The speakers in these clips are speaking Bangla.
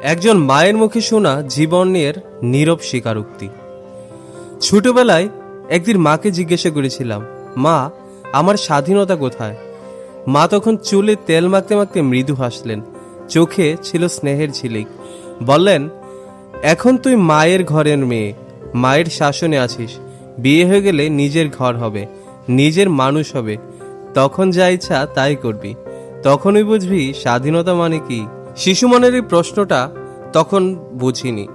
একজন মায়ের মুখে শোনা জীবনের নীরব স্বীকারোক্তি। ছোটবেলায় একদিন মাকে জিজ্ঞাসা করেছিলাম, মা, আমার স্বাধীনতা কোথায়? মা তখন চুলে তেল মাখতে মাখতে মৃদু হাসলেন, চোখে ছিল স্নেহের ঝিলিক। বললেন, এখন তুই মায়ের ঘরের মেয়ে, মায়ের শাসনে আছিস। বিয়ে হয়ে গেলে নিজের ঘর হবে, নিজের মানুষ হবে, তখন যা ইচ্ছা তাই করবি। তখনই বুঝবি স্বাধীনতা মানে কি। শিশু মনের এই প্রশ্নটা তখন বুঝিনি।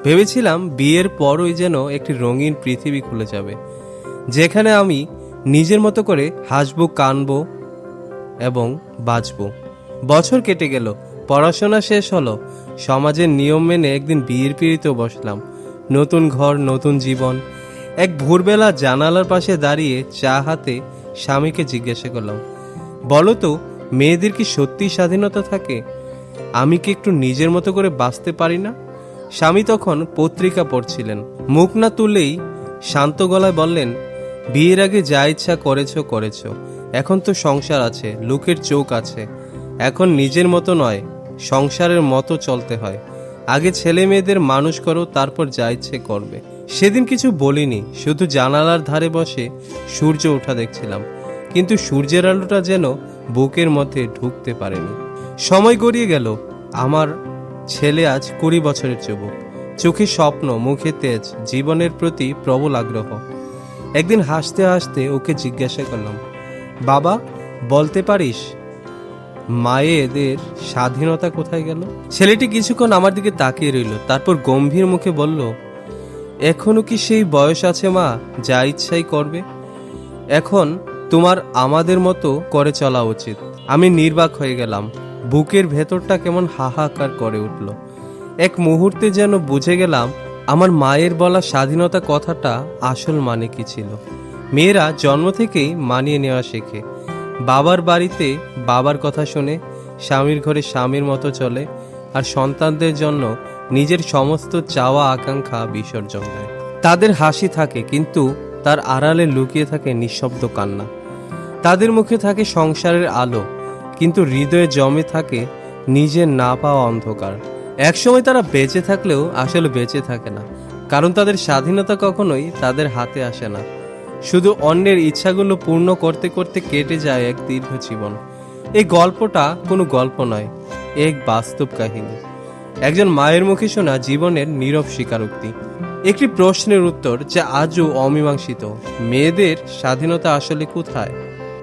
ভেবেছিলাম বিয়ের পরই যেন একটি রঙিন পৃথিবী খুলে যাবে, যেখানে আমি নিজের মতো করে হাসবো, কানবো এবং বাঁচবো। বছর কেটে গেল, পড়াশোনা শেষ হলো, সমাজের নিয়ম মেনে একদিন বিয়ের পিঁড়িতেও বসলাম। নতুন ঘর, নতুন জীবন। এক ভোরবেলা জানালার পাশে দাঁড়িয়ে চা হাতে স্বামীকে জিজ্ঞাসা করলাম, বলো তো, মেয়েদের কি সত্যি স্বাধীনতা থাকে? আমি কি একটু নিজের মতো করে বাঁচতে পারি না? স্বামী তখন পত্রিকা পড়ছিলেন। মুখ না তুলেই শান্ত গলায় বললেন, বিয়ের আগে যা ইচ্ছা করেছো, এখন তো সংসার আছে, লোকের চোখ আছে। এখন নিজের মতো নয়, সংসারের মতো চলতে হয়। আগে ছেলে মেয়েদের মানুষ করো, তারপর যা ইচ্ছে করবে। সেদিন কিছু বলিনি, শুধু জানালার ধারে বসে সূর্য ওঠা দেখছিলাম, কিন্তু সূর্যের আলোটা যেন বুকের মধ্যে ঢুকতে পারেনি। সময় গড়িয়ে গেল। আমার ছেলে আজ 20 বছরের যুবক, চোখে স্বপ্ন, মুখে তেজ, জীবনের প্রতি প্রবল আগ্রহ। একদিন হাসতে হাসতে ওকে জিজ্ঞাসা করলাম, বাবা, বলতে পারিস মায়েদের স্বাধীনতা কোথায় গেল? ছেলেটি কিছুক্ষণ আমার দিকে তাকিয়ে রইল, তারপর গম্ভীর মুখে বলল, এখনো কি সেই বয়স আছে মা, যা ইচ্ছাই করবে? এখন তোমার আমাদের মতো করে চলা উচিত। আমি নির্বাক হয়ে গেলাম। বুকের ভেতরটা কেমন হাহাকার করে উঠল। এক মুহূর্তে যেন বুঝে গেলাম আমার মায়ের বলা স্বাধীনতা কথাটা আসল মানে কি ছিল। মেয়েরা জন্ম থেকেই মানিয়ে নেওয়া শেখে। বাবার বাড়িতে বাবার কথা শোনে, স্বামীর ঘরে স্বামীর মতো চলে, আর সন্তানদের জন্য নিজের সমস্ত চাওয়া আকাঙ্ক্ষা বিসর্জন দেয়। তাদের হাসি থাকে, কিন্তু তার আড়ালে লুকিয়ে থাকে নিঃশব্দ কান্না। তাদের মুখে থাকে সংসারের আলো, কিন্তু হৃদয়ে জমে থাকে নিজের না পাওয়া অন্ধকার। একসময় তারা বেঁচে থাকলেও আসলে বেঁচে থাকে না, কারণ তাদের স্বাধীনতা কখনোই তাদের হাতে আসে না। শুধু অন্যের ইচ্ছাগুলো পূর্ণ করতে করতে কেটে যায় এক দীর্ঘ জীবন। এই গল্পটা কোনো গল্প নয়, এক বাস্তব কাহিনী। একজন মায়ের মুখে শোনা জীবনের নীরব স্বীকারোক্তি। একটি প্রশ্নের উত্তর যা আজও অমীমাংসিত, মেয়েদের স্বাধীনতা আসলে কোথায়?